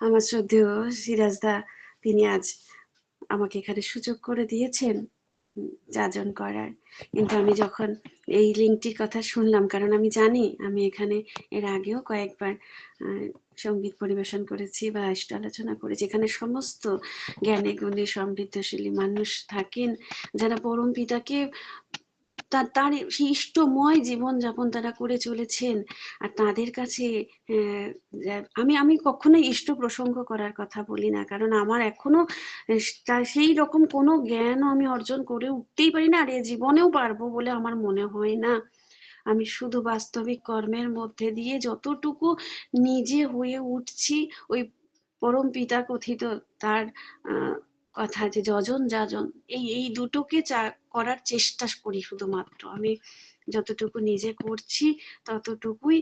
আমার শ্রদ্ধেয় সিরাজদা তিনি আজ আমাকে এখানে সুযোগ করে দিয়েছেন যাজন করার। কিন্তু আমি যখন এই লিঙ্কটির কথা শুনলাম, কারণ আমি জানি আমি এখানে এর আগেও কয়েকবার সঙ্গীত পরিবেশন করেছি বা অষ্ট আলোচনা করেছি, এখানে সমস্ত জ্ঞানে গুণে সমৃদ্ধশালী মানুষ থাকেন যারা পরম পিতাকে তার সেই ইষ্টময় জীবনযাপন তারা করে চলেছেন। আর তাদের কাছে আমি কখনোই ইষ্ট প্রসঙ্গ করার কথা বলি না, কারণ আমার এখনো সেই রকম কোনো জ্ঞান আমি অর্জন করে উঠতেই পারি না, আর এ জীবনেও পারবো বলে আমার মনে হয় না। আমি শুধু বাস্তবিক কর্মের মধ্যে দিয়ে যতটুকু নিজে হয়ে উঠছি, ওই পরম পিতা কথিত তার কথা যে যজন যাজন, এই দুটোকে করার চেষ্টা করি শুধুমাত্র। আমি যতটুকু নিজে করছি ততটুকুই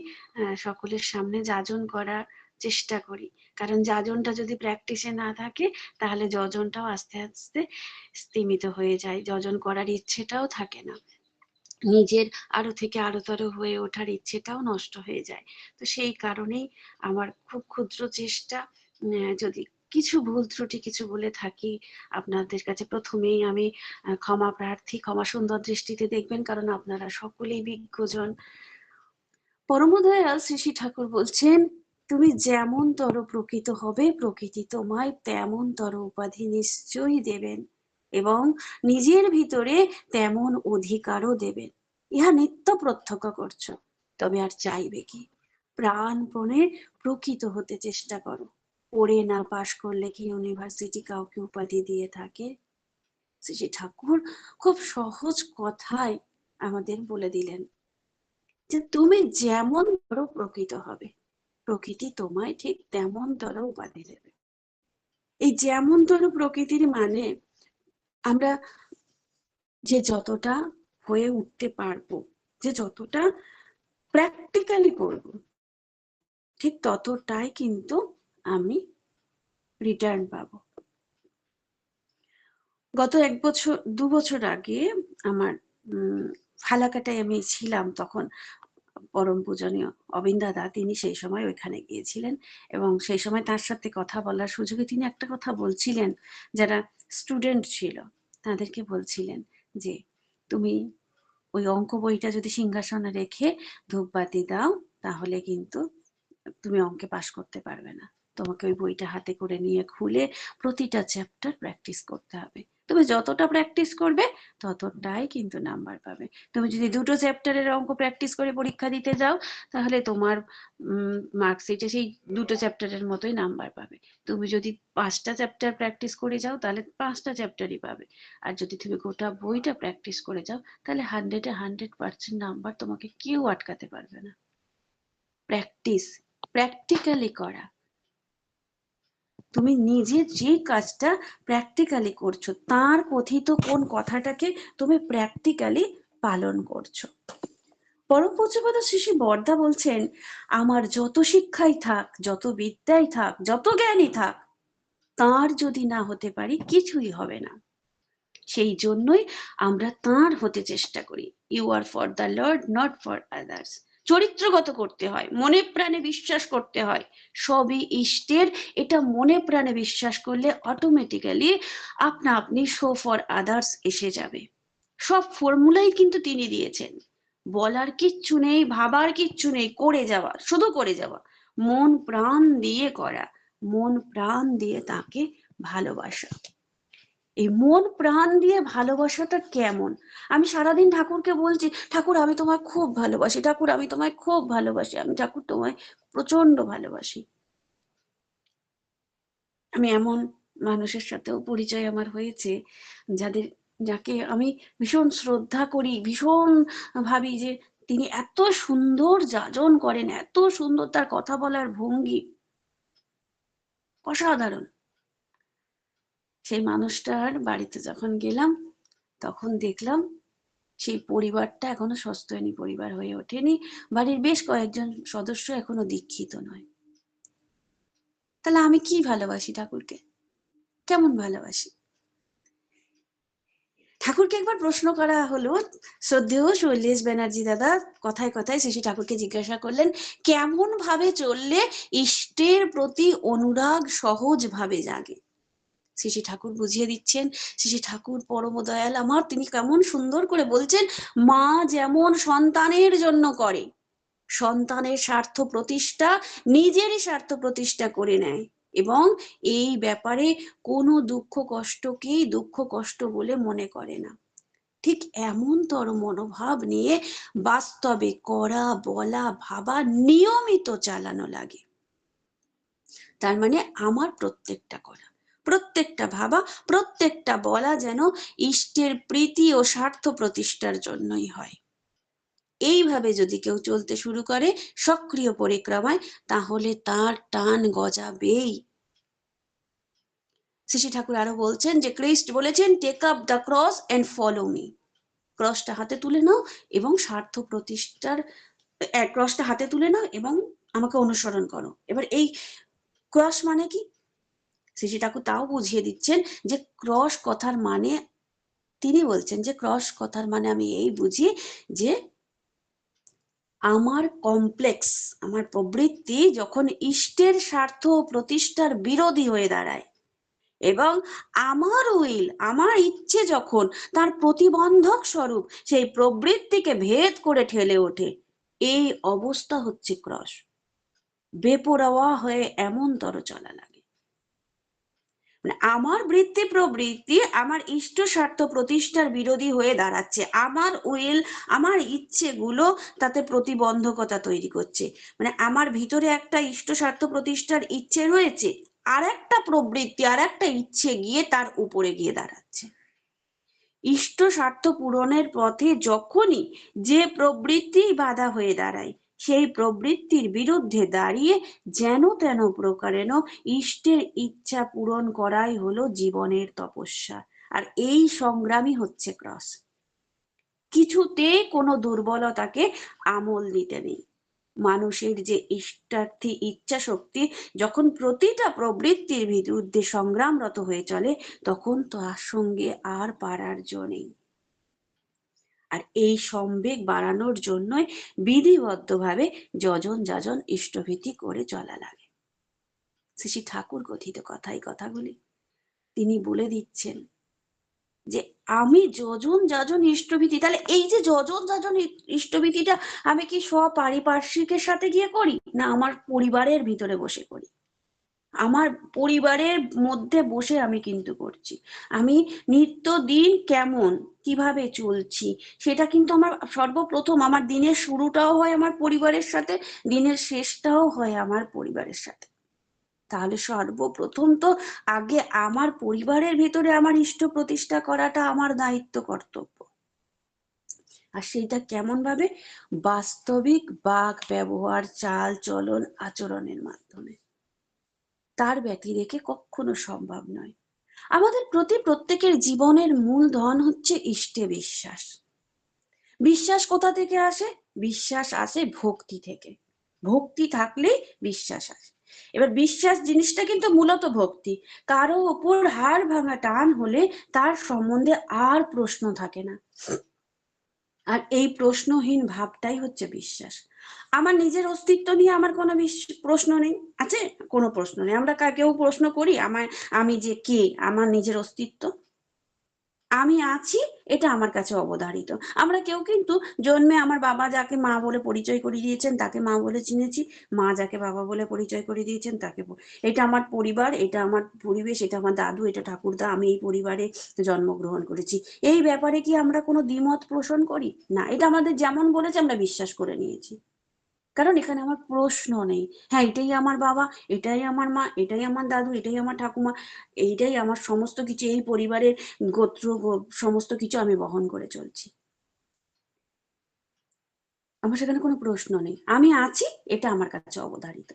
সকলের সামনে যাজন করার চেষ্টা করি, কারণ যাজনটা যদি প্র্যাকটিসে না থাকে তাহলে যজনটাও আস্তে আস্তে স্তিমিত হয়ে যায়, যজন করার ইচ্ছেটাও থাকে না, নিজের আরো থেকে আরোতর হয়ে ওঠার ইচ্ছেটাও নষ্ট হয়ে যায়। তো সেই কারণেই আমার খুব ক্ষুদ্র চেষ্টা, যদি কিছু ভুল ত্রুটি কিছু বলে থাকি আপনাদের কাছে প্রথমেই আমি ক্ষমা প্রার্থী, ক্ষমা সুন্দর দৃষ্টিতে দেখবেন, কারণ আপনারা সকলেই বিজ্ঞজন। পরমদয়াল শ্রী শ্রী ঠাকুর বলছেন, তুমি যেমন তর প্রকৃত হবে প্রকৃতি তোমায় তেমন তর উপাধি নিশ্চয়ই দেবেন, এবং নিজের ভিতরে তেমন অধিকারও দেবেন। ইহা নিত্য প্রত্যক্ষ করছো, তবে আর চাইবে কি? প্রাণপণে প্রকৃত হতে চেষ্টা করো। পড়ে না পাশ করলে কি ইউনিভার্সিটি কাউকে উপাধি দিয়ে থাকে? শ্রী ঠাকুর খুব সহজ কথায় আমাদের বলে দিলেন যে তুমি যেমন ধরো প্রকৃত হবে, প্রকৃতি তোমায় ঠিক তেমন ধরো উপাধি দেবে। এই যেমন ধরো প্রকৃতির মানে আমরা যে যতটা হয়ে উঠতে পারবো, যে যতটা প্র্যাকটিক্যালি করবো, ঠিক ততটাই কিন্তু আমি রিটার্ন পাবো। গত 1-2 বছর আগে আমার ফালাকাটায় আমি ছিলাম, তখন পরম পূজনীয় অবিন দাদা তিনি সেই সময় ওইখানে গিয়েছিলেন, এবং সেই সময় তার সাথে কথা বলার সুযোগে তিনি একটা কথা বলছিলেন, যারা স্টুডেন্ট ছিল তাদেরকে বলছিলেন যে তুমি ওই অঙ্ক বইটা যদি সিংহাসনে রেখে ধূপবাতি দাও তাহলে কিন্তু তুমি অঙ্কে পাশ করতে পারবে না, তোমাকে ওই বইটা হাতে করে নিয়ে খুলে প্রতিটা চ্যাপ্টার প্র্যাকটিস করতে হবে। তুমি যতটা প্র্যাকটিস করবে ততটাই কিন্তু নাম্বার পাবে। তুমি যদি 2টো চ্যাপ্টারের অঙ্ক প্র্যাকটিস করে পরীক্ষা দিতে যাও তাহলে তোমার মার্কশিটে সেই 2টো চ্যাপ্টারের মতোই নাম্বার পাবে। তুমি যদি 5টা চ্যাপ্টার প্র্যাকটিস করে যাও তাহলে 5টা চ্যাপ্টারই পাবে। আর যদি তুমি গোটা বইটা প্র্যাকটিস করে যাও তাহলে 100-এ 100% নাম্বার তোমাকে কেউ আটকাতে পারবে না। প্র্যাকটিস, প্র্যাকটিক্যালি করা। তুমি নিজে যে কাজটা প্র্যাকটিক্যালি করছো তার কথিত কোন কথাটাকে তুমি প্র্যাকটিক্যালি পালন করছো। পরম পূজ্যপাদ শ্রী শ্রী বরদা বলছেন, আমার যত শিক্ষাই থাক, যত বিদ্যাই থাক, যত জ্ঞানই থাক, তার যদি না হতে পারি কিছুই হবে না। সেই জন্যই আমরা তাঁর হতে চেষ্টা করি। You are for the lord, not for others. চরিত্রগত করতে হয়, মনে প্রাণে বিশ্বাস করতে হয় সবই ইষ্টের। এটা মনে প্রাণে বিশ্বাস করলে অটোমেটিক্যালি আপনা আপনি শো ফর আদার্স এসে যাবে। সব ফর্মুলাই কিন্তু তিনি দিয়েছেন, বলার কিচ্ছু নেই, ভাবার কিচ্ছু নেই, করে যাওয়া, শুধু করে যাওয়া, মন প্রাণ দিয়ে করা, মন প্রাণ দিয়ে তাকে ভালোবাসা। এই মন প্রাণ দিয়ে ভালোবাসাটা কেমন? আমি সারাদিন ঠাকুরকে বলছি, ঠাকুর আমি তোমায় খুব ভালোবাসি, ঠাকুর আমি তোমায় খুব ভালোবাসি, আমি ঠাকুর তোমায় প্রচন্ড ভালোবাসি। আমি এমন মানুষের সাথেও পরিচয় আমার হয়েছে যাকে আমি ভীষণ শ্রদ্ধা করি, ভীষণ ভাবি যে তিনি এত সুন্দর যাজন করেন, এত সুন্দর তার কথা বলার ভঙ্গি, অসাধারণ। সেই মানুষটার বাড়িতে যখন গেলাম তখন দেখলাম সেই পরিবারটা এখনো সস্তায়নী পরিবার হয়ে ওঠেনি, বাড়ির বেশ কয়েকজন সদস্য এখনো দীক্ষিত নয়। তাহলে আমি কি ভালোবাসি ঠাকুরকে, কেমন ভালোবাসি? ঠাকুরকে একবার প্রশ্ন করা হলো, শ্রদ্ধেয় শৈলেশ ব্যানার্জি দাদা কথায় কথায় শ্রী ঠাকুরকে জিজ্ঞাসা করলেন, কেমন ভাবে চললে ইষ্টের প্রতি অনুরাগ সহজ ভাবে জাগে। শ্রী ঠাকুর বুঝিয়ে দিচ্ছেন, শ্রী ঠাকুর পরম দয়াল আমার, তিনি কেমন সুন্দর করে বলছেন, মা যেমন সন্তানের জন্য করে, সন্তানের স্বার্থ প্রতিষ্ঠা নিজেরই স্বার্থ প্রতিষ্ঠা করে নেয় এবং এই ব্যাপারে কোনো দুঃখ কষ্টকেই দুঃখ কষ্ট বলে মনে করে না, ঠিক এমনতর মনোভাব নিয়ে বাস্তবে করা বলা ভাবা নিয়মিত চালানো লাগে। তার মানে আমার প্রত্যেকটা করা, প্রত্যেকটা ভাবা, প্রত্যেকটা বলা যেন ইষ্টের প্রীতি ও স্বার্থ প্রতিষ্ঠার জন্যই হয়। এইভাবে যদি কেউ চলতে শুরু করে সক্রিয় পরিক্রমায়, তাহলে তার টান গজাবেই। শ্রী ঠাকুর আরো বলছেন যে খ্রিস্ট বলেছেন, take up the cross and follow me. ক্রসটা হাতে তুলে নাও এবং স্বার্থ প্রতিষ্ঠার, ক্রসটা হাতে তুলে নাও এবং আমাকে অনুসরণ করো। এবার এই ক্রস মানে কি, শ্রী ঠাকুর তাও বুঝিয়ে দিচ্ছেন যে ক্রস কথার মানে, তিনি বলছেন যে ক্রস কথার মানে আমি এই বুঝি যে আমার কমপ্লেক্স, আমার প্রবৃত্তি যখন ইষ্টের স্বার্থ প্রতিষ্ঠার বিরোধী হয়ে দাঁড়ায় এবং আমার উইল, আমার ইচ্ছে যখন তার প্রতিবন্ধক স্বরূপ সেই প্রবৃত্তিকে ভেদ করে ঠেলে ওঠে, এই অবস্থা হচ্ছে ক্রস। বেপরোয়া হয়ে এমনতর চলা লাগে, মানে আমার বৃত্তি প্রবৃত্তি আমার ইষ্ট স্বার্থ প্রতিষ্ঠার বিরোধী হয়ে দাঁড়াচ্ছে, আমার উইল, আমার ইচ্ছেগুলো তাতে প্রতিবন্ধকতা তৈরি করছে। মানে আমার ভিতরে একটা ইষ্ট স্বার্থ প্রতিষ্ঠার ইচ্ছে রয়েছে, আর একটা প্রবৃত্তি, আর একটা ইচ্ছে গিয়ে তার উপরে গিয়ে দাঁড়াচ্ছে। ইষ্ট স্বার্থ পূরণের পথে যখনই যে প্রবৃত্তি বাধা হয়ে দাঁড়ায়, সেই প্রবৃত্তির বিরুদ্ধে দাঁড়িয়ে যেন তেন প্রকারেণ ইষ্টের ইচ্ছা পূরণ করাই হলো জীবনের তপস্যা। আর এই সংগ্রামই হচ্ছে ক্রস। কিছুতে কোনো দুর্বলতাকে আমল দিতে নেই। মানুষের যে ইষ্টার্থী ইচ্ছা শক্তি যখন প্রতিটা প্রবৃত্তির বিরুদ্ধে সংগ্রামরত হয়ে চলে, তখন তার সঙ্গে আর পারার জো নেই। আর এই সম্বেগ বাড়ানোর জন্যই বিধিবদ্ধভাবে যজন যাজন ইষ্টভীতি করে চলা লাগে। শ্রী ঠাকুর কথিত কথাই কথাগুলি তিনি বলে দিচ্ছেন যে আমি যজন যাজন ইষ্টভীতি, তাহলে এই যে যজন যাজন ইষ্টভীতিটা আমি কি স্বপারিপার্শ্বিকের সাথে গিয়ে করি, না আমার পরিবারের ভিতরে বসে করি? আমার পরিবারের মধ্যে বসে আমি কিন্তু করছি। আমি নিত্যদিন কেমন কিভাবে চলছি সেটা কিন্তু আমার সর্বপ্রথম, আমার দিনের শুরুটাও হয় আমার পরিবারের সাথে, দিনের শেষটাও হয় আমার পরিবারের সাথে। তাহলে সর্বপ্রথম তো আগে আমার পরিবারের ভিতরে আমার ইষ্ট প্রতিষ্ঠা করাটা আমার দায়িত্ব, কর্তব্য। আর সেইটা কেমন ভাবে? বাস্তবিক বাক ব্যবহার, চাল চলন আচরণের মাধ্যমে। তার ব্যতি রেখে কখনো সম্ভব নয়। আমাদের প্রত্যেকের জীবনের মূল ধন হচ্ছে ইষ্টে বিশ্বাস। বিশ্বাস কোথা থেকে আসে? বিশ্বাস আসে ভক্তি থেকে। ভক্তি থাকলেই বিশ্বাস আসে। এবার বিশ্বাস জিনিসটা কিন্তু মূলত ভক্তি। কারো ওপর হাড় ভাঙা টান হলে তার সম্বন্ধে আর প্রশ্ন থাকে না, আর এই প্রশ্নহীন ভাবটাই হচ্ছে বিশ্বাস। আমার নিজের অস্তিত্ব নিয়ে আমার কোনো প্রশ্ন নেই, আছে কোনো প্রশ্ন নেই। আমরা কেউ প্রশ্ন করি আমি যে কে, আমার নিজের অস্তিত্ব, আমি আছি, এটা আমার কাছে অবধারিত। আমরা কেউ কিন্তু জন্মে আমার বাবা যাকে মা বলে পরিচয় করিয়ে দিয়েছেন তাকে মা বলে চিনেছি, মা যাকে বাবা বলে পরিচয় করিয়ে দিয়েছেন তাকে, এটা আমার পরিবার, এটা আমার পরিবেশ, এটা আমার দাদু, এটা ঠাকুরদা, আমি এই পরিবারে জন্মগ্রহণ করেছি। এই ব্যাপারে কি আমরা কোনো দ্বিমত পোষণ করি না, এটা আমাদের যেমন বলেছে আমরা বিশ্বাস করে নিয়েছি, কারণ এখানে আমার প্রশ্ন নেই। হ্যাঁ, এটাই আমার বাবা, এটাই আমার মা, এটাই আমার দাদু, এটাই আমার ঠাকুমা, এইটাই আমার সমস্ত কিছু, এই পরিবারের গোত্র সমস্ত কিছু আমি বহন করে চলছি। আমার সেখানে কোনো প্রশ্ন নেই, আমি আছি, এটা আমার কাছে অবধারিত।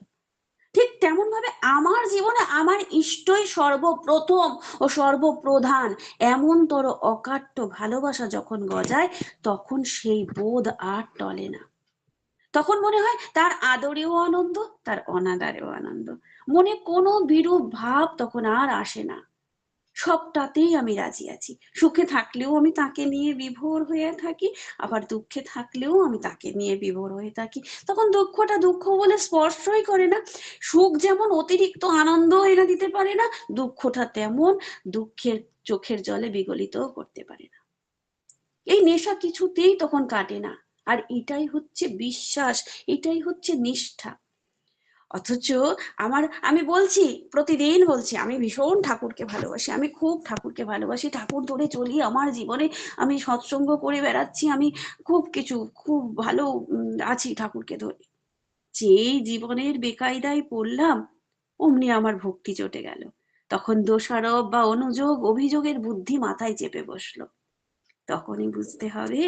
ঠিক তেমন ভাবে আমার জীবনে আমার ইষ্টই সর্বপ্রথম ও সর্বপ্রধান, এমনতর অকাট্য ভালোবাসা যখন গজায়, তখন সেই বোধ আর টলে না। তখন মনে হয় তার আদরেও আনন্দ, তার অনাদারেও আনন্দ, মনে কোনো বিরূপ ভাব তখন আর আসে না। সবটাতেই আমি রাজি আছি। সুখে থাকলেও আমি তাকে নিয়ে বিভোর হয়ে থাকি, আবার দুঃখে থাকলেও আমি তাকে নিয়ে বিভোর হয়ে থাকি। তখন দুঃখটা দুঃখ বলে স্পর্শই করে না। সুখ যেমন অতিরিক্ত আনন্দ এনে দিতে পারে না, দুঃখটা তেমন দুঃখের চোখের জলে বিগলিতও করতে পারে না। এই নেশা কিছুতেই তখন কাটে না। আর এটাই হচ্ছে বিশ্বাস, এটাই হচ্ছে নিষ্ঠা। অথচ আমি বলছি, প্রতিদিন বলছি, আমি ভীষণ ঠাকুরকে ভালোবাসি, আমি খুব ঠাকুরকে ভালোবাসি, ঠাকুর ধরে চলি আমার জীবনে, আমি সৎসঙ্গ করে বেড়াচ্ছি, আমি খুব কিছু খুব ভালো আছি ঠাকুরকে ধরে। যেই জীবনের বেকায়দায় পড়লাম, অমনি আমার ভক্তি চটে গেল। তখন দোষারোপ বা অনুযোগ অভিযোগের বুদ্ধি মাথায় চেপে বসলো। তখনই বুঝতে হবে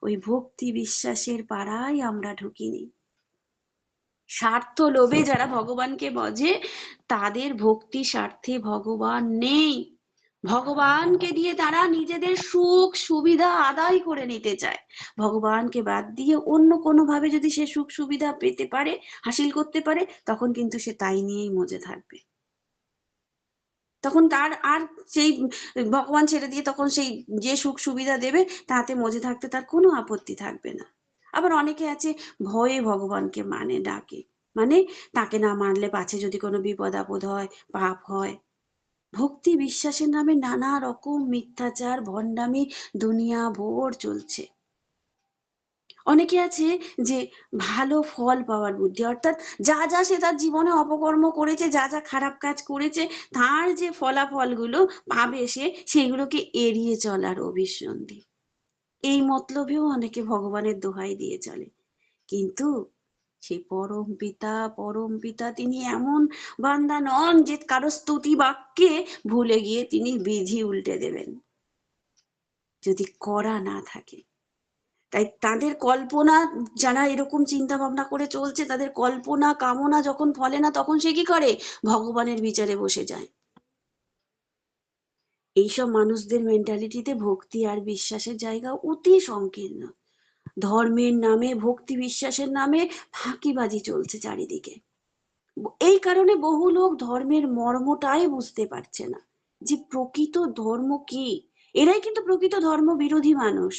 ওই ভক্তি বিশ্বাসের পাড়ায় আমরা ঢুকিনি। স্বার্থ লোভে যারা ভগবানকে ভজে, তাদের ভক্তি স্বার্থে ভগবান নেই। ভগবানকে দিয়ে তারা নিজেদের সুখ সুবিধা আদায় করে নিতে চায়। ভগবানকে বাদ দিয়ে অন্য কোনো ভাবে যদি সে সুখ সুবিধা পেতে পারে, হাসিল করতে পারে, তখন কিন্তু সে তাই নিয়েই মজে থাকবে। তখন তার আর সেই ভগবান ছেড়ে দিয়ে তখন সেই যে সুখ সুবিধা দেবে তাতে মজে থাকতে তার কোনো আপত্তি থাকবে না। আবার অনেকে আছে ভয়ে ভগবানকে মানে ডাকে, মানে তাকে না মানলে পাছে যদি কোনো বিপদ আপদ হয়, পাপ হয়। ভক্তি বিশ্বাসের নামে নানা রকম মিথ্যাচার ভণ্ডামি দুনিয়া ভোর চলছে। অনেকে আছে যে ভালো ফল পাওয়ার বুদ্ধি, অর্থাৎ যা যা সে তার জীবনে অপকর্ম করেছে, যা যা খারাপ কাজ করেছে, তার যে ফলাফলগুলো পাবে সে, সেগুলোকে এড়িয়ে চলার অভিসন্ধি। এই মতলবেও অনেকে ভগবানের দোহাই দিয়ে চলে। কিন্তু সেই পরম পিতা তিনি এমন বান্দা নন যে কারো স্তুতি বাক্যে ভুলে গিয়ে তিনি বিধি উল্টে দেবেন, যদি করা না থাকে। তাই তাদের কল্পনা, যারা এরকম চিন্তা ভাবনা করে চলছে, তাদের কল্পনা কামনা যখন ফলে না, তখন সে কি করে? ভগবানের বিচারে বসে যায়। এইসব মানুষদের মেন্টালিটিতে ভক্তি আর বিশ্বাসের জায়গা অতি সংকীর্ণ। ধর্মের নামে, ভক্তি বিশ্বাসের নামে ফাঁকিবাজি চলছে চারিদিকে। এই কারণে বহু লোক ধর্মের মর্মটাই বুঝতে পারছে না, যে প্রকৃত ধর্ম কি। এরাই কিন্তু প্রকৃত ধর্ম বিরোধী মানুষ।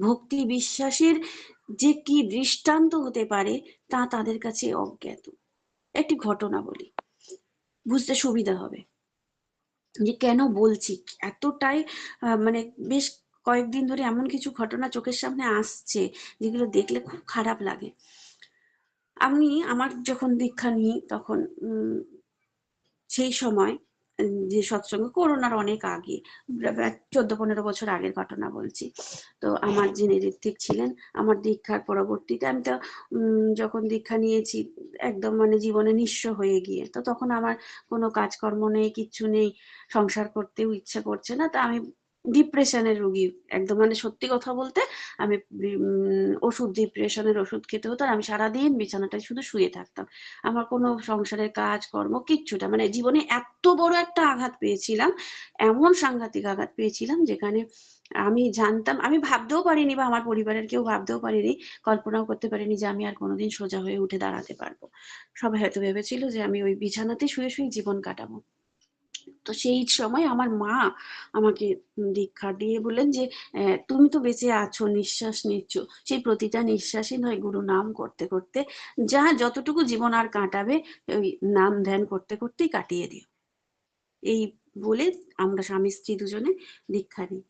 ভক্তি বিশ্বাসের যে কি দৃষ্টান্ত হতে পারে তা তাদের কাছে অজ্ঞাত। একটি ঘটনা বলি, বুঝতে সুবিধা হবে যে কেন বলছি। এতটাই মানে বেশ কয়েকদিন ধরে এমন কিছু ঘটনা চোখের সামনে আসছে যেগুলো দেখলে খুব খারাপ লাগে। আমি আমার যখন দীক্ষা নিই তখন সেই সময় যে সৎসঙ্গ, করোনার অনেক আগে, 14-15 বছর আগের ঘটনা বলছি। তো আমার যিনি ঋত্বিক ছিলেন, আমার দীক্ষার পরবর্তীতে আমি তো যখন দীক্ষা নিয়েছি একদম মানে জীবনে নিঃস্ব হয়ে গিয়ে, তো তখন আমার কোনো কাজকর্ম নেই, কিচ্ছু নেই, সংসার করতেও ইচ্ছা করছে না। তা আমি ডিপ্রেশনের রোগী একদম, মানে সত্যি কথা বলতে আমি ওষুধ, ডিপ্রেশনের ওষুধ খেতে হতো। আমি সারাদিন বিছানাটায় শুধু শুয়ে থাকতাম। আমার কোনো সংসারের কাজ কর্ম কিচ্ছুটা, মানে জীবনে এত বড় একটা আঘাত পেয়েছিলাম, এমন সাংঘাতিক আঘাত পেয়েছিলাম যেখানে আমি জানতাম, আমি ভাবতেও পারিনি বা আমার পরিবারের কেউ ভাবতেও পারিনি, কল্পনাও করতে পারিনি যে আমি আর কোনোদিন সোজা হয়ে উঠে দাঁড়াতে পারবো। সবাই হয়তো ভেবেছিল যে আমি ওই বিছানাতে শুয়ে শুয়ে জীবন কাটাবো। তো সেই সময় আমার মা আমাকে দীক্ষা দিয়ে বললেন যে তুমি তো বেঁচে আছো, নিঃশ্বাস নিচ্ছ, সেই প্রতিটা নিঃশ্বাসে নয় গুরু নাম করতে করতে যা যতটুকু জীবন আর কাটাবে ওই নাম ধ্যান করতে করতেই কাটিয়ে দিও। এই বলে আমরা স্বামী স্ত্রী দুজনে দীক্ষা নিই।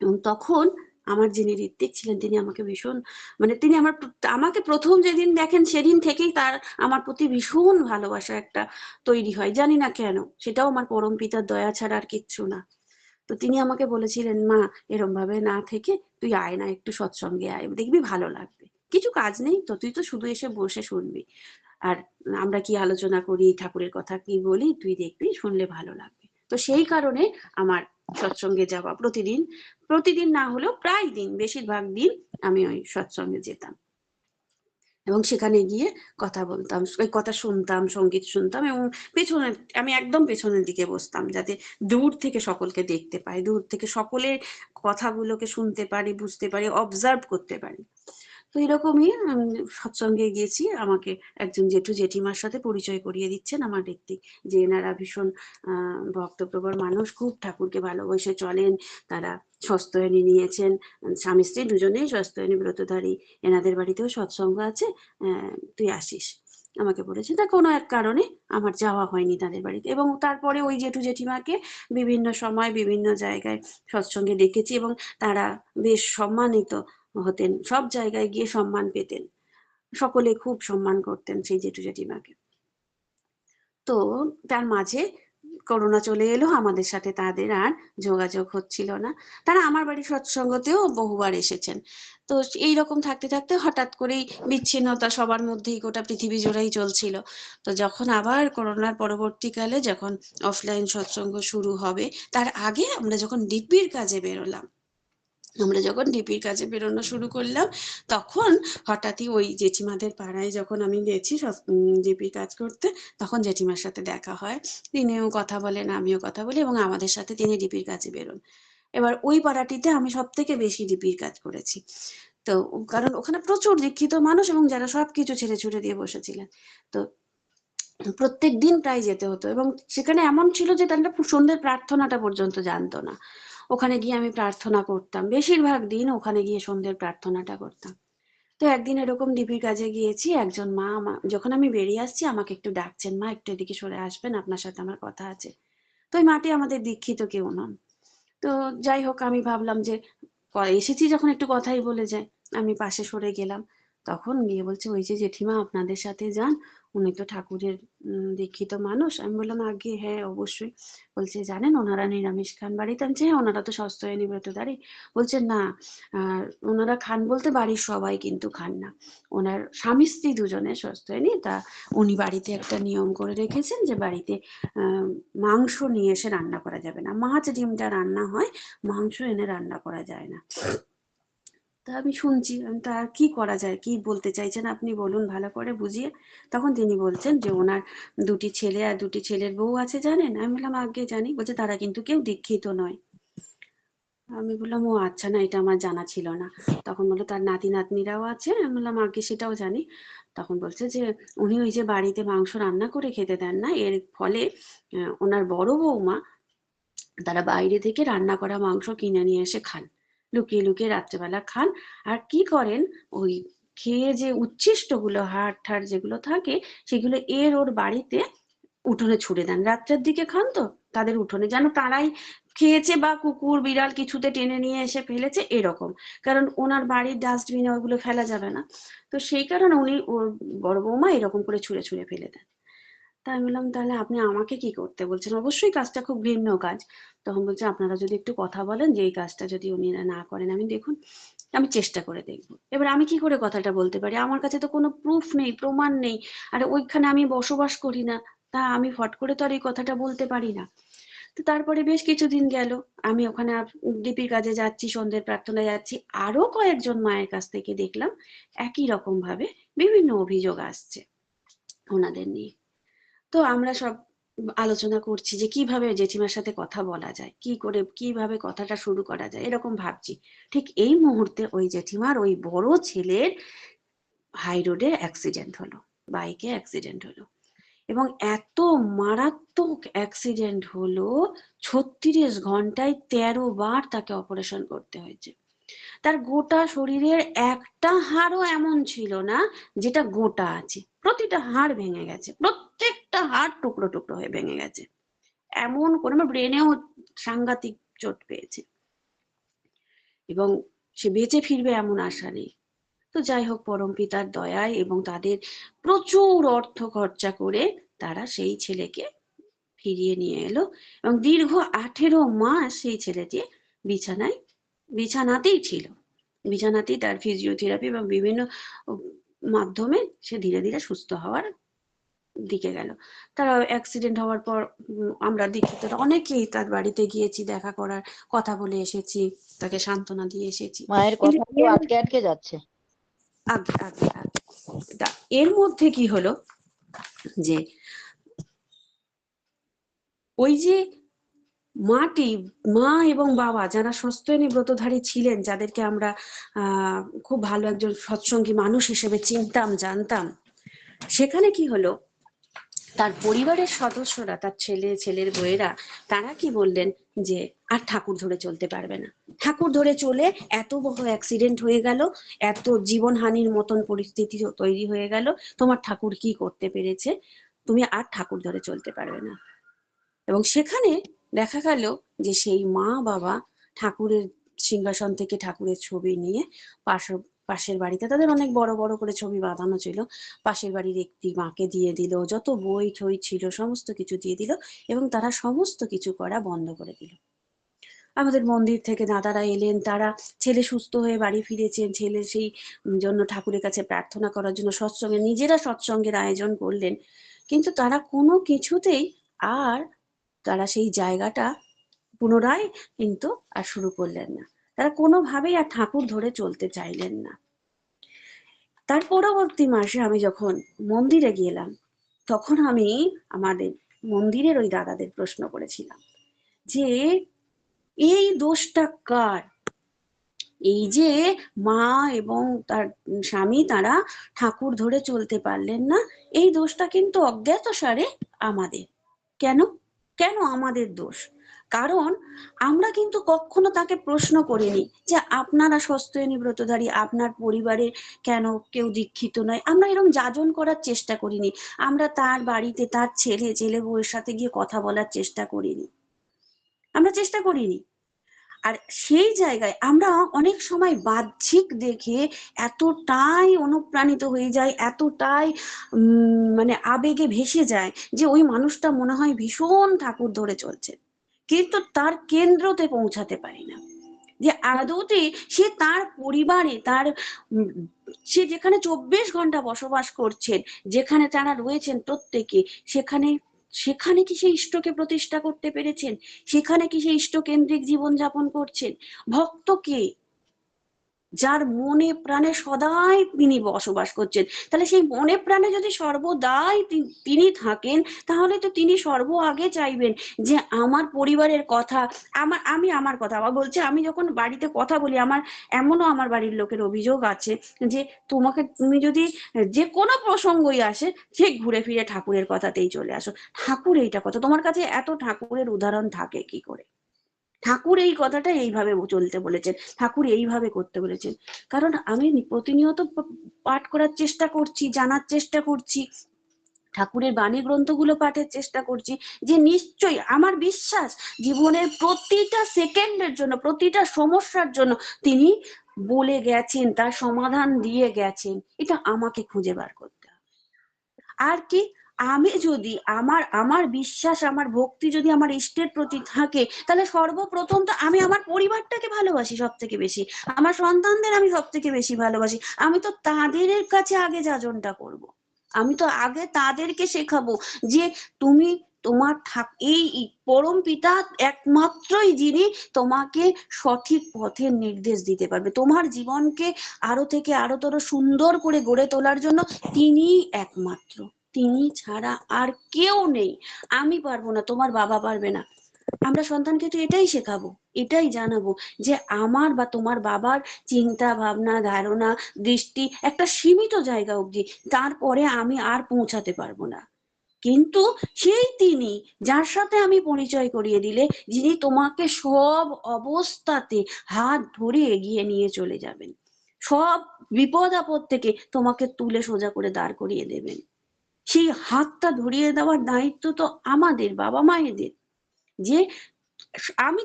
এবং তখন আমার যিনি ঋত্বিক ছিলেন তিনি আমাকে ভীষণ, মানে তিনি আমাকে প্রথম যেদিন দেখেন সেদিন থেকেই তার আমার প্রতি ভীষণ ভালোবাসা একটা তৈরি হয়, জানি না কেন, সেটাও আমার পরম পিতার দয়া ছাড়া আর কিচ্ছু না। তো তিনি আমাকে বলেছিলেন, মা এরম ভাবে না থেকে তুই আয় না, একটু সৎসঙ্গে আয়, দেখবি ভালো লাগবে, কিছু কাজ নেই তো, তুই তো শুধু এসে বসে শুনবি, আর আমরা কি আলোচনা করি, ঠাকুরের কথা কি বলি, তুই দেখবি, শুনলে ভালো লাগবে। তো সেই কারণে আমার সৎসঙ্গে যাওয়া, প্রতিদিন, প্রতিদিন না হলেও প্রায় দিন, বেশিরভাগ দিন আমি ওই সৎসঙ্গে যেতাম এবং সেখানে গিয়ে কথা বলতাম, ওই কথা শুনতাম, সঙ্গীত শুনতাম এবং পেছনে, আমি একদম পেছনের দিকে বসতাম যাতে দূর থেকে সকলকে দেখতে পাই, দূর থেকে সকলের কথাগুলোকে শুনতে পারি, বুঝতে পারি, অবজার্ভ করতে পারি। তো এরকমই সৎসঙ্গে গিয়েছি, আমাকে একজন জেঠু জেঠিমার সাথে পরিচয় করিয়ে দিচ্ছেন আমার ব্যক্তি, যে এনারা ভীষণ ভক্তপ্রবর মানুষ, খুব ঠাকুরকে ভালোবেসে চলেন, তারা স্বস্ত্যয়নী নিয়েছেন, স্বামী স্ত্রী দুজনেই স্বস্ত্যয়নী ব্রতধারী, এনাদের বাড়িতেও সৎসঙ্গ আছে, তুই আসিস, আমাকে বলেছে। তা কোনো এক কারণে আমার যাওয়া হয়নি তাদের বাড়িতে। এবং তারপরে ওই জেঠু জেঠিমাকে বিভিন্ন সময় বিভিন্ন জায়গায় সৎসঙ্গে দেখেছি, এবং তারা বেশ সম্মানিত হতেন, সব জায়গায় গিয়ে সম্মান পেতেন, সকলে খুব সম্মান করতেন সেই জেঠু জেঠিমাকে। তো তার মাঝে করোনা চলে এলো, আমাদের সাথে তাদের আর যোগাযোগ হচ্ছিল না। তারা আমার বাড়ির সৎসঙ্গতেও বহুবার এসেছেন। তো এইরকম থাকতে থাকতে হঠাৎ করেই বিচ্ছিন্নতা সবার মধ্যেই, গোটা পৃথিবী জুড়েই চলছিল। তো যখন আবার করোনার পরবর্তীকালে যখন অফলাইন সৎসঙ্গ শুরু হবে, তার আগে আমরা যখন ডিপির কাজে বেরোলাম, আমরা যখন ডিপির কাজে বেরোনো শুরু করলাম, তখন হঠাৎই ওই জেঠিমাদের পাড়ায় যখন আমি গেছি ডিপির কাজ করতে, তখন জেঠিমার সাথে দেখা হয়, তিনিও কথা বলেন, আমিও কথা বলি, এবং আমাদের সাথে তিনি ডিপির কাজে বেরোন। এবার ওই পাড়াটিতে আমি সব থেকে বেশি ডিপির কাজ করেছি, তো কারণ ওখানে প্রচুর দীক্ষিত মানুষ এবং যারা সবকিছু ছেড়ে ছুড়ে দিয়ে বসেছিলেন। তো প্রত্যেক দিন প্রায় যেতে হতো, এবং সেখানে এমন ছিল যে তারা সন্ধ্যের প্রার্থনাটা পর্যন্ত জানতো না। ওখানে গিয়ে আমি প্রার্থনা করতাম, বেশিরভাগ দিন ওখানে গিয়ে সন্ধ্যের প্রার্থনাটা করতাম। তো একদিন এরকম ডিপির কাজে গিয়েছি, একজন মা যখন আমি বেরিয়ে আসছি আমাকে একটু ডাকছেন, মা একটু এদিকে সরে আসবেন, আপনার সাথে আমার কথা আছে। তো ওই মাটি আমাদের দীক্ষিত কেউ নন। তো যাই হোক, আমি ভাবলাম যে এসেছি যখন একটু কথাই বলে যাই, আমি পাশে সরে গেলাম। তখন গিয়ে বলছে, ওই যে জেঠিমা আপনাদের সাথে যান, উনি তো ঠাকুরের দীক্ষিত মানুষ। আমি বললাম, আগে হ্যাঁ অবশ্যই। বলছে, জানেন ওনারা নিরামিষ খান বাড়িতে? আমি হ্যাঁ, ওনারা তো স্বস্ত্যয়নী ব্রতধারী। বলছে না, ওনারা খান বলতে বাড়ির সবাই কিন্তু খান না, ওনার স্বামী স্ত্রী দুজনে স্বস্ত্যয়নী। তা উনি বাড়িতে একটা নিয়ম করে রেখেছেন যে বাড়িতে মাংস নিয়ে এসে রান্না করা যাবে না, মাছ ডিমটা রান্না হয়, মাংস এনে রান্না করা যায় না। তা আমি শুনছি, তা কি করা যায়, কি বলতে চাইছেন আপনি বলুন ভালো করে বুঝিয়ে। তখন তিনি বলছেন যে ওনার দুটি ছেলে আর দুটি ছেলের বউ আছে, জানেন? আমি বললাম, আগে জানি। বলছে, তারা কিন্তু কেউ দীক্ষিত নয়। আমি বললাম, ও আচ্ছা, না এটা আমার জানা ছিল না। তখন বললো, তার নাতি নাতনিরাও আছে। আমি বললাম, আগে সেটাও জানি। তখন বলছে যে উনি ওই যে বাড়িতে মাংস রান্না করে খেতে দেন না, এর ফলে ওনার বড় বৌমা তারা বাইরে থেকে রান্না করা মাংস কিনে নিয়ে এসে খান, লুকিয়ে লুকিয়ে রাত্রেবেলা খান। আর কি করেন, ওই খেয়ে যে উচ্ছিষ্ট গুলো, হাড় ঠাড় যেগুলো থাকে, সেগুলো ওর বাড়িতে উঠোনে ছুড়ে দেন। রাত্রের দিকে খান তো তাদের উঠোনে, যেন তারাই খেয়েছে বা কুকুর বিড়াল কিছুতে টেনে নিয়ে এসে ফেলেছে এরকম। কারণ ওনার বাড়ির ডাস্টবিনে ওইগুলো ফেলা যাবে না, তো সেই কারণে উনি ওর বড় বৌমা এরকম করে ছুঁড়ে ছুঁড়ে ফেলে দেন। তাই আমি বললাম, তাহলে আপনি আমাকে কি করতে বলছেন? অবশ্যই কাজটা খুব ঘৃণ্য কাজ। তখন বলছে, আপনারা যদি একটু কথা বলেন যে এই কাজটা যদি উনিরা না করেন, আমি দেখুন, আমি চেষ্টা করে দেখবো। এবার আমি কি করে কথাটা বলতে পারি? আমার কাছে তো কোনো প্রুফ নেই, প্রমাণ নেই। আর ওইখানে আমি বসবাস করি না, তা আমি ফট করে তো আর এই কথাটা বলতে পারি না। তো তারপরে বেশ কিছুদিন গেল, আমি ওখানে ডিপির কাজে যাচ্ছি, সন্ধ্যের প্রার্থনায় যাচ্ছি, আরো কয়েকজন মায়ের কাছ থেকে দেখলাম একই রকম ভাবে বিভিন্ন অভিযোগ আসছে ওনাদের নিয়ে। তো আমরা সব আলোচনা করছি যে কিভাবে জেঠিমার সাথে কথা বলা যায়, কি করে কিভাবে কথাটা শুরু করা যায়, এরকম ভাবছি। ঠিক এই মুহূর্তে ওই জেঠিমার ওই বড় ছেলের হাই রোডে অ্যাক্সিডেন্ট হলো, বাইকে অ্যাক্সিডেন্ট হলো, এবং এত মারাত্মক অ্যাক্সিডেন্ট হলো, 36 ঘন্টায় 13 বার তাকে অপারেশন করতে হয়েছে। তার গোটা শরীরের একটা হাড়ও এমন ছিল না যেটা গোটা আছে, প্রতিটা হাড় ভেঙে গেছে, প্রত্যেকটা হাড় টুকরো টুকরো হয়ে ভেঙে গেছে। এমন করে আমার ব্রেনেও সাংঘাতিক চোট পেয়েছে, এবং সে বেঁচে ফিরবে এমন আশা নেই। তো যাই হোক, পরম পিতার দয়ায় এবং তাদের প্রচুর অর্থ খরচা করে তারা সেই ছেলেকে ফিরিয়ে নিয়ে এলো, এবং দীর্ঘ 18 মাস সেই ছেলেটি বিছানাতেই ছিল, বিছানাতেই তার ফিজিওথেরাপি এবং বিভিন্ন মাধ্যমে সে ধীরে ধীরে সুস্থ হওয়ার দিকে গেল। তারা অ্যাক্সিডেন্ট হওয়ার পর আমরা দীক্ষিতরা অনেকেই তার বাড়িতে গিয়েছি, দেখা করার, কথা বলে এসেছি, তাকে সান্ত্বনা দিয়ে এসেছি। মায়ের কিন্তু কথা তো আটকে আটকে যাচ্ছে। আগে আগে আগে এর মধ্যে কি হলো যে ওই যে মাটি, মা এবং বাবা যারা সত্যেনী ব্রতধারী ছিলেন, যাদেরকে আমরা খুব ভালো একজন সৎসঙ্গী মানুষ হিসেবে চিনতাম, জানতাম, সেখানে কি হলো, তার পরিবারের সদস্যরা, তার ছেলের বউয়েরা, তারা কি বললেন যে আর ঠাকুর ধরে চলতে পারবে না। ঠাকুর ধরে চলে এত বড় অ্যাক্সিডেন্ট হয়ে গেল, এত জীবনহানির মতন পরিস্থিতি তৈরি হয়ে গেল, তোমার ঠাকুর কি করতে পেরেছে, তুমি আর ঠাকুর ধরে চলতে পারবে না। এবং সেখানে দেখা গেল যে সেই মা বাবা ঠাকুরের সিংহাসন থেকে ঠাকুরের ছবি নিয়ে পাশের বাড়িতে, তাদের অনেক বড় বড় করে ছবি বাঁধানো ছিল, পাশের বাড়ির একটি মাকে দিয়ে দিল, যত বই ঠই ছিল সমস্ত কিছু দিয়ে দিল, এবং তারা সমস্ত কিছু করা বন্ধ করে দিল। আমাদের মন্দির থেকে দাদারা এলেন, তারা ছেলে সুস্থ হয়ে বাড়ি ফিরেছেন, ছেলে সেই জন্য ঠাকুরের কাছে প্রার্থনা করার জন্য নিজেরা সৎসঙ্গের আয়োজন করলেন, কিন্তু তারা কোনো কিছুতেই আর তারা সেই জায়গাটা পুনরায় কিন্তু আর শুরু করলেন না। তারা কোনোভাবেই আর ঠাকুর ধরে চলতে চাইলেন না। তার পরবর্তী মাসে আমি যখন মন্দিরে গেলাম, তখন আমি আমাদের মন্দিরের ওই দাদাদের প্রশ্ন করেছিলাম যে এই দোষটা কার? এই যে মা এবং তার স্বামী তারা ঠাকুর ধরে চলতে পারলেন না, এই দোষটা কিন্তু অজ্ঞাতসারে আমাদের। কেন? কেন আমাদের দোষ? কারণ আমরা কিন্তু কখনো তাকে প্রশ্ন করিনি যে আপনারা সত্যেনী ব্রতধারী, আপনার পরিবারে কেন কেউ দীক্ষিত নয়। আমরা এরকম যাজন করার চেষ্টা করিনি, আমরা তার বাড়িতে তার ছেলে বউয়ের সাথে গিয়ে কথা বলার চেষ্টা করিনি, আমরা চেষ্টা করিনি। আর সেই জায়গায় আমরা অনেক সময় বাহ্যিক দেখে এতটাই অনুপ্রাণিত হয়ে যায়, এতটাই মানে আবেগে ভেসে যায় যে ওই মানুষটা মনে হয় ভীষণ ঠাকুর ধরে চলছে, কিন্তু তার কেন্দ্রতে পৌঁছাতে পারি না যে আদৌতে সে তার পরিবারে, তার সে যেখানে 24 ঘন্টা বসবাস করছেন, যেখানে তারা রয়েছেন প্রত্যেকে, সেখানে সেখানে কি সেই ইষ্টকে প্রতিষ্ঠা করতে পেরেছেন? সেখানে কি সেই ইষ্টকেন্দ্রিক জীবনযাপন করছেন? ভক্তকে যার মনে প্রাণে সদাই তিনি বসবাস করছেন, তাহলে সেই মনে প্রাণে যদি সর্বদাই তিনি থাকেন, তাহলে তো তিনি সর্ব আগে চাইবেন যে আমার পরিবারের কথা, আমি আমার কথা আবার বলছি, আমি যখন বাড়িতে কথা বলি, এমনও আমার বাড়ির লোকের অভিযোগ আছে যে তুমি যদি যে কোনো প্রসঙ্গই আসে, ঠিক ঘুরে ফিরে ঠাকুরের কথাতেই চলে আসো। ঠাকুর এইটা কথা, তোমার কাছে এত ঠাকুরের উদাহরণ থাকে কি করে? ঠাকুর এই কথাটা এইভাবে চলতে বলেছেন, ঠাকুর এইভাবে করতে বলেছেন। কারণ আমি প্রতিনিয়ত পাঠ করার চেষ্টা করছি, জানার চেষ্টা করছি, ঠাকুরের বাণী গ্রন্থগুলো পাঠের চেষ্টা করছি, যে নিশ্চয়ই আমার বিশ্বাস জীবনের প্রতিটা সেকেন্ডের জন্য, প্রতিটা সমস্যার জন্য তিনি বলে গেছেন, তার সমাধান দিয়ে গেছেন। এটা আমাকে খুঁজে বার করতে হবে। আর কি, আমি যদি আমার বিশ্বাস, আমার ভক্তি যদি আমার ইষ্টের প্রতি থাকে, তাহলে সর্বপ্রথম তো আমি আমার পরিবারটাকে ভালোবাসি সব থেকে বেশি, আমার সন্তানদের আমি সব থেকে বেশি ভালোবাসি, আমি তো তাদের কাছে আগে যাজনটা করব, আমি তো আগে তাদেরকে শেখাবো যে তুমি তোমার এই পরম পিতা একমাত্রই যিনি তোমাকে সঠিক পথের নির্দেশ দিতে পারবে, তোমার জীবনকে আরো থেকে আরোতর সুন্দর করে গড়ে তোলার জন্য তিনিই একমাত্র, তিনি ছাড়া আর কেউ নেই। আমি পারবো না, তোমার বাবা পারবে না। আমরা সন্তানকে তো এটাই শেখাবো, এটাই জানাবো যে আমার বা তোমার বাবার চিন্তা ভাবনা ধারণা দৃষ্টি একটা সীমিত জায়গা অবধি, তারপরে আমি আর পৌঁছাতে পারবো না। কিন্তু সেই তিনি যার সাথে আমি পরিচয় করিয়ে দিলে, যিনি তোমাকে সব অবস্থাতে হাত ধরে এগিয়ে নিয়ে চলে যাবেন, সব বিপদ আপদ থেকে তোমাকে তুলে সোজা করে দাঁড় করিয়ে দেবেন, সেই হাতটা ধরিয়ে দেওয়ার দায়িত্ব তো আমাদের বাবা মায়েদের। যে আমি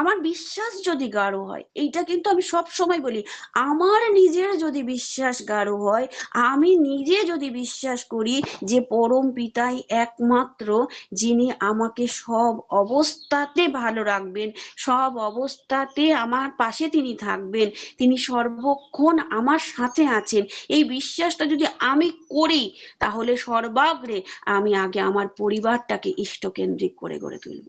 আমার বিশ্বাস যদি গাঢ় হয়, এইটা কিন্তু আমি সব সময় বলি, আমার নিজের যদি বিশ্বাস গাঢ় হয়, আমি নিজে যদি বিশ্বাস করি যে পরম পিতাই একমাত্র যিনি আমাকে সব অবস্থাতে ভালো রাখবেন, সব অবস্থাতে আমার পাশে তিনি থাকবেন, তিনি সর্বক্ষণ আমার সাথে আছেন, এই বিশ্বাসটা যদি আমি করি, তাহলে সর্বাগ্রে আমি আগে আমার পরিবারটাকে ইষ্টকেন্দ্রিক করে গড়ে তুলব।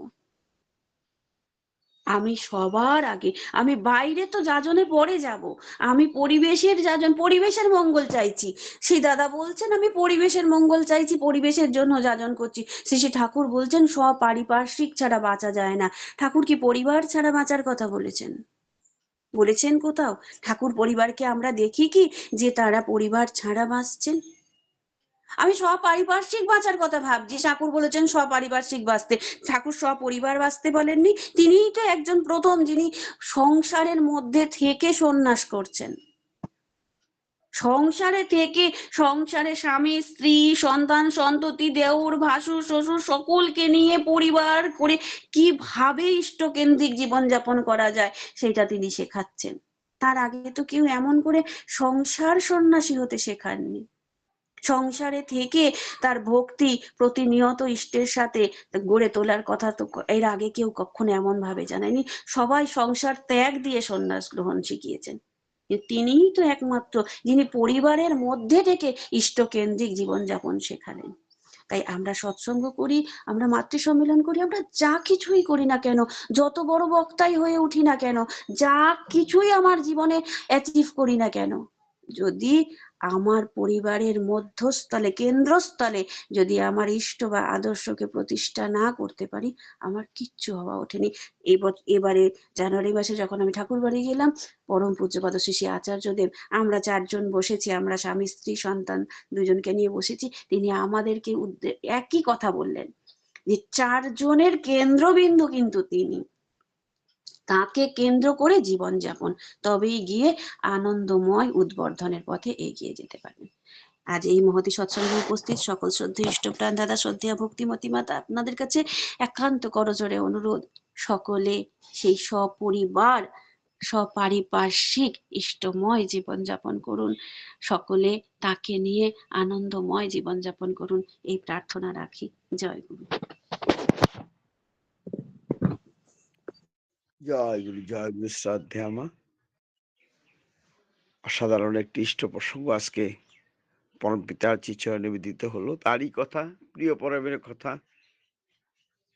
আমি সবার আগে, আমি বাইরে তো যাজনে পরে যাব, আমি পরিবেশের যাজন, পরিবেশের মঙ্গল চাইছি। সেই দাদা বলছেন আমি পরিবেশের মঙ্গল চাইছি, পরিবেশের জন্য যাজন করছি। শ্রী ঠাকুর বলছেন পারিপার্শ্বিক ছাড়া বাঁচা যায় না। ঠাকুর কি পরিবার ছাড়া বাঁচার কথা বলেছেন? বলেছেন কোথাও? ঠাকুর পরিবারকে আমরা দেখি কি যে তারা পরিবার ছাড়া বাঁচছেন? আমি সপারিপার্শ্বিক বাঁচার কথা ভাবছি। ঠাকুর বলেছেন সপারিপার্শ্বিক বাঁচতে, ঠাকুর সপরিবার বাঁচতে বলেননি। তিনিই তো একজন প্রথম যিনি সংসারের মধ্যে থেকে সন্ন্যাস করছেন। সংসারে থেকে, সংসারে স্বামী স্ত্রী সন্তান সন্ততি দেওর ভাসুর শ্বশুর সকলকে নিয়ে পরিবার করে কিভাবে ইষ্টকেন্দ্রিক জীবনযাপন করা যায় সেটা তিনি শেখাচ্ছেন। তার আগে তো কেউ এমন করে সংসার সন্ন্যাসী হতে শেখাননি। সংসারে থেকে তার ভক্তি প্রতিনিয়ত ইষ্টের সাথে গড়ে তোলার কথা তো এর আগে কেউ কখনো এমন ভাবে জানায়নি। সবাই সংসার ত্যাগ দিয়ে সন্ন্যাস গ্রহণ শিখিয়েছেন। তিনিই তো একমাত্র যিনি পরিবারের মধ্যে থেকে ইষ্টকেন্দ্রিক জীবনযাপন শেখালেন। তাই আমরা সৎসঙ্গ করি, আমরা মাতৃ সম্মেলন করি, আমরা যা কিছুই করি না কেন, যত বড় বক্তাই হয়ে উঠি না কেন, যা কিছুই আমার জীবনে অ্যাচিভ করি না কেন, যদি আমার পরিবারের মধ্যস্থলে কেন্দ্রস্থলে যদি আমার ইষ্ট বা আদর্শকে প্রতিষ্ঠা না করতে পারি, আমার কিচ্ছু হওয়া ওঠেনি। এবারে জানুয়ারি মাসে যখন আমি ঠাকুর বাড়ি গেলাম, পরম পূজ্যপাদ শ্রী শ্রী আচার্যদেব, আমরা 4 জন বসেছি, আমরা স্বামী স্ত্রী সন্তান 2 জনকে নিয়ে বসেছি। তিনি আমাদেরকে একই কথা বললেন যে 4 জনের কেন্দ্রবিন্দু কিন্তু তিনি, তাকে কেন্দ্র করে জীবনযাপন, তবেই গিয়ে আনন্দময় উদ্বর্ধনের পথে এগিয়ে যেতে পারবেন। আজ এই মহতি সৎসঙ্গে উপস্থিত সকল শ্রদ্ধেয় ইষ্টপ্রাণ দাদা, শ্রদ্ধেয়া ভক্তিমতী মাতা, আপনাদের কাছে একান্ত করজোড়ে অনুরোধ, সকলে সেই সপরিবার সপারিপার্শ্বিক ইষ্টময় জীবনযাপন করুন, সকলে তাকে নিয়ে আনন্দময় জীবনযাপন করুন, এই প্রার্থনা রাখি। জয় গুরু। জয় গুরু, জয় গুরু। শ্রদ্ধা মা, অসাধারণ একটি ইষ্ট প্রসঙ্গ আজকে পরম পিতার চিচরণে নিবেদিত হলো। তারই কথা, প্রিয় পরমের কথা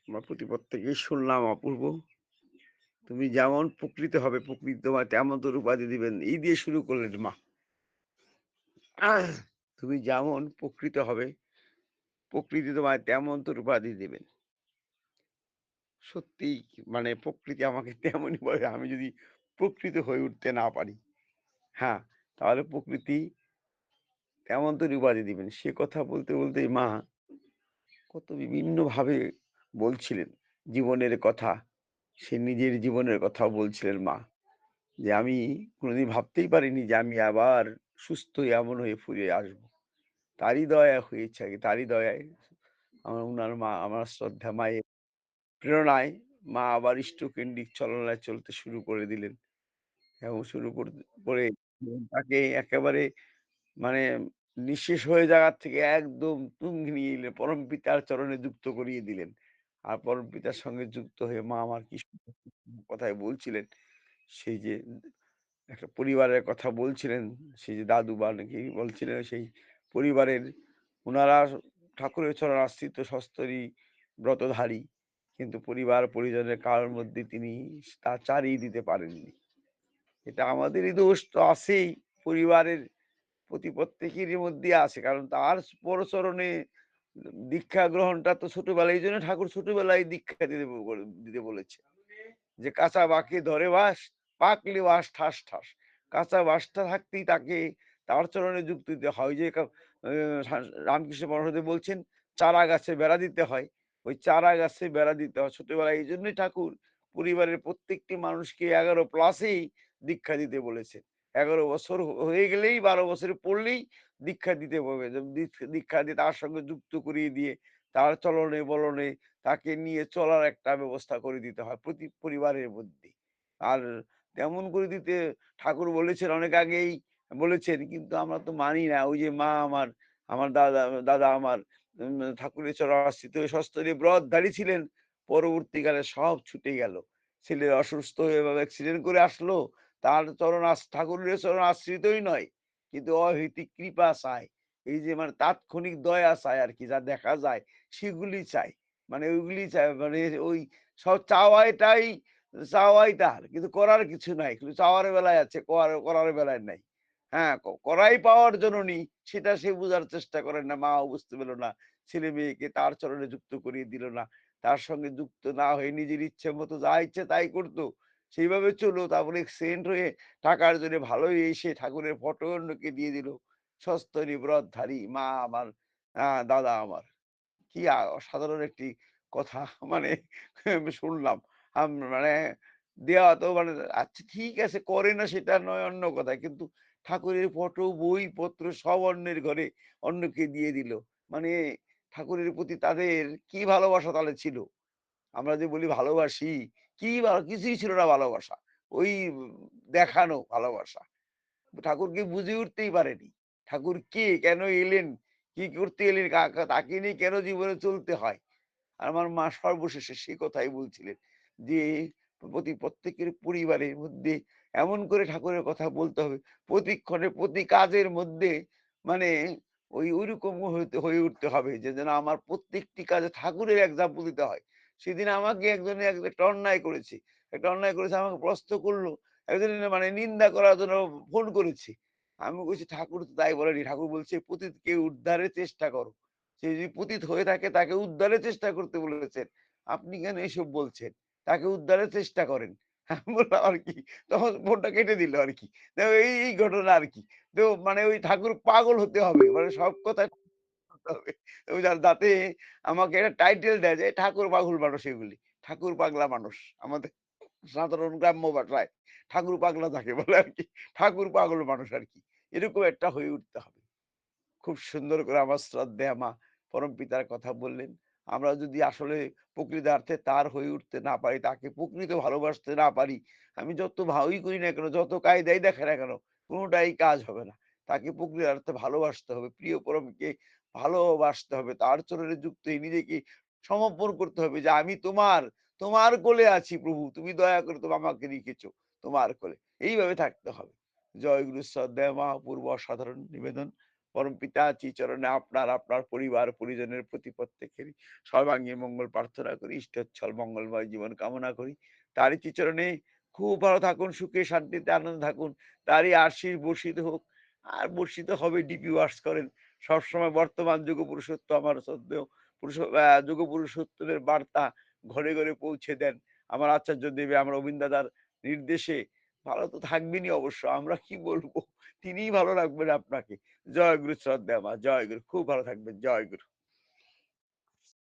আমরা প্রত্যেকেই শুনলাম। অপূর্ব, তুমি যেমন প্রকৃত হবে প্রকৃতি তোমায় তেমন তোর উপাধি দিবেন, এই দিয়ে শুরু করলেন মা। তুমি যেমন প্রকৃত হবে প্রকৃতি তোমায় তেমন তোর উপাধি দিবেন। সত্যি মানে প্রকৃতি আমাকে তেমনই বলে, আমি যদি প্রকৃত হয়ে উঠতে না পারি, হ্যাঁ, তাহলে প্রকৃতি তেমন তোর উপাধি দিবেন। সে কথা বলতে বলতেই মা কত বিভিন্ন ভাবে বলছিলেন জীবনের কথা। সে নিজের জীবনের কথাও বলছিলেন মা, যে আমি কোনোদিন ভাবতেই পারিনি যে আমি আবার সুস্থ এমন হয়ে ফিরে আসবো। তারই দয়া হয়েছে আগে, তারই দয়ায় আমার উনার মা, আমার শ্রদ্ধা মায়ের প্রেরণায় মা আবার ইষ্টকেন্দ্রিক চলনায় চলতে শুরু করে দিলেন এবং শুরু করে তাকে একেবারে মানে নিঃশেষ হয়ে যাওয়ার থেকে একদম তুঙ্গে নিয়ে এলেন, পরম পিতার চরণে যুক্ত করিয়ে দিলেন। আর পরম পিতার সঙ্গে যুক্ত হয়ে মা আমার কি কথায় বলছিলেন, সেই যে একটা পরিবারের কথা বলছিলেন, সেই যে দাদু বা নাকি বলছিলেন, সেই পরিবারের ওনারা ঠাকুরের চরণ আশ্রিত সস্তরী ব্রতধারী, কিন্তু পরিবার পরিজনের কারোর মধ্যে তিনি তা চারিয়ে দিতে পারেননি। এটা আমাদেরই দোষ তো আছেই, পরিবারের প্রতি প্রত্যেকেরই মধ্যে আছে, কারণ তার পরচরণে দীক্ষা গ্রহণটা তো ছোটবেলায়, এই জন্য ঠাকুর ছোটবেলায় দীক্ষা দিতে বলেছে, যে কাঁচা বাঁকে ধরে বাস, পাকলে বাস ঠাস ঠাস। কাঁচা বাসটা থাকতেই তাকে তার চরণে যুক্ত দিতে হয়। যে রামকৃষ্ণ পরমহংসদেব বলছেন চারা গাছে বেড়া দিতে হয়, ওই চারা গাছে বেড়া দিতে হয় ছোটবেলায়। এই জন্যই ঠাকুর পরিবারের প্রত্যেকটি মানুষকে 11+ দীক্ষা দিতে বলেছে। 11 বছর হয়ে গেলেই, 12 বছরে পড়লেই দীক্ষা দিতে হবে। দীক্ষা দিয়ে তার সঙ্গে যুক্ত করিয়ে দিয়ে তার চলনে বলনে তাকে নিয়ে চলার একটা ব্যবস্থা করে দিতে হয় প্রতি পরিবারের মধ্যে। আর তেমন করে দিতে ঠাকুর বলেছেন, অনেক আগেই বলেছেন, কিন্তু আমরা তো মানি না। ওই যে মা আমার, আমার দাদা দাদা আমার ঠাকুরের চরণাশ্রিত সস্তরী ব্রতধারী ছিলেন, পরবর্তীকালে সব ছুটে গেল। ছেলে অসুস্থ হয়ে অ্যাক্সিডেন্ট করে আসলো, তার ঠাকুরের চরণ আশ্রিতই নয়, কিন্তু অহৈতিক কৃপা চায়। এই যে মানে তাৎক্ষণিক দয়া চায় আর কি, যা দেখা যায় সেগুলি চাই, মানে ওইগুলি চাই, মানে ওই সব চাওয়াটাই চাওয়াই তার। কিন্তু করার কিছু নাই। শুধু চাওয়ার বেলায় আছে, করার বেলায় নাই। হ্যাঁ, করাই পাওয়ার জননী সেটা সে বুঝার চেষ্টা করে না। মাও বুঝতে পারল না। ছেলে-মেয়েকে তার চরণে যুক্ত করিয়ে দিল না। তার সঙ্গে যুক্ত না হয়ে নিজের ইচ্ছে মতো যা ইচ্ছে তাই করত। সেইভাবে চললো। তারপরে এক্সিডেন্ট হয়ে টাকার জন্য ভালোই এসে ঠাকুরের ফটো অন্যকে দিয়ে দিল। স্বস্তরী ব্রতধারী মা আমার, দাদা আমার। কি অসাধারণ একটি কথা মানে শুনলাম। মানে দেওয়া তো মানে আচ্ছা ঠিক আছে করে না সেটা নয় অন্য কথা। কিন্তু ঠাকুরের ফটো, বইপত্র সব অন্যের ঘরে অন্যকে দিয়ে দিল। মানে ঠাকুরের প্রতি তাদের কি ভালোবাসা তাহলে ছিল? আমরা যে বলি ভালোবাসি, কিছুই ছিল না ভালোবাসা। ওই দেখানো ভালোবাসা। ঠাকুরকে বুঝে উঠতেই পারেনি। ঠাকুর কে? কেন এলেন? কি করতে এলেন? তাকে নিয়ে কেন জীবনে চলতে হয়? আর আমার মা সর্বশেষে সে কথাই বলছিলেন যে প্রত্যেকের পরিবারের মধ্যে এমন করে ঠাকুরের কথা বলতে হবে প্রতিক্ষণে প্রতি কাজের মধ্যে মানে ওইরকম হয়ে উঠতে হবে যে যেন আমার প্রত্যেকটি কাজে ঠাকুরের এক্সাম্পল দিতে হয়। সেদিন আমাকে একজনে একটা অন্যায় করেছে, আমাকে প্রশ্ন করলো, একজনে মানে নিন্দা করার জন্য ফোন করেছে। আমি বলছি ঠাকুর তো তাই বলেনি, ঠাকুর বলছে পতিতকে উদ্ধারের চেষ্টা করো। সে যদি পতিত হয়ে থাকে তাকে উদ্ধারের চেষ্টা করতে বলেছেন। আপনি কেন এসব বলছেন? তাকে উদ্ধারের চেষ্টা করেন। আমি বললাম আর কি? তখন ফোনটা কেটে দিল আরকি। তো এই ঘটনা আরকি। তো মানে ওই ঠাকুর পাগল হতে হবে। মানে সব কথা করতে হবে। ওই যাতে আমাকে একটা টাইটেল দেয় যে ঠাকুর পাগল মানুষ এগুলি। ঠাকুর পাগলা মানুষ। আমাদের সাধারণ গ্রাম্য ভাষায় ঠাকুর পাগলা যাকে বলে আরকি। ঠাকুর পাগল মানুষ আরকি। এরকম একটা হয়ে উঠতে হবে। খুব সুন্দর করে আমার শ্রদ্ধেয়া মা পরমপিতার কথা বললেন। আমরা যদি আসলে প্রকৃতার্থে তার হয়ে উঠতে না পারি, তাকে প্রকৃত ভালোবাসতে না পারি, আমি যত ভালোই করি না কেন, যত কায়দাই দেখাই না কেন, কোনটাই কাজ হবে না। তাকে প্রকৃতার্থে ভালোবাসতে হবে। প্রিয় পরমকে ভালোবাসতে হবে। তার চরণে যুক্ত হয়ে নিজেকে সমর্পণ করতে হবে যে, "আমি তোমার, তোমার কোলে আছি প্রভু। তুমি দয়া করে তুমি আমাকে রেখেছো তোমার কোলে।" এইভাবে থাকতে হবে। জয় গুরু শ্রদ্ধেয় মা অপূর্ব অসাধারণ নিবেদন। পরমপিতা শ্রীচরণে আপনার পরিবার পরিজনের প্রতি প্রত্যেকেরই সর্বাঙ্গীন মঙ্গল প্রার্থনা করি, ইষ্টোচ্ছল মঙ্গলময় জীবন কামনা করি। তারই শ্রীচরণে খুব ভালো থাকুন, সুখে শান্তিতে আনন্দে থাকুন। তারই আশীষ বর্ষিত হোক। আর বর্ষিত হবে ডিপি ওয়ার্স করেন। সবসময় বর্তমান যুগ পুরুষত্ব আমার শ্রদ্ধেয় যুগ পুরুষোত্তমের বার্তা ঘরে, ঘরে পৌঁছে দেন। আমার আচার্য দেবে আমার অবিন দাদার নির্দেশে ভালো তো থাকবেনই অবশ্য। আমরা কি বলবো? তিনিই ভালো রাখবেন আপনাকে। জয় গুরু শ্রদ্ধেয় মা, জয় গুরু। খুব ভালো থাকবেন। জয় গুরু।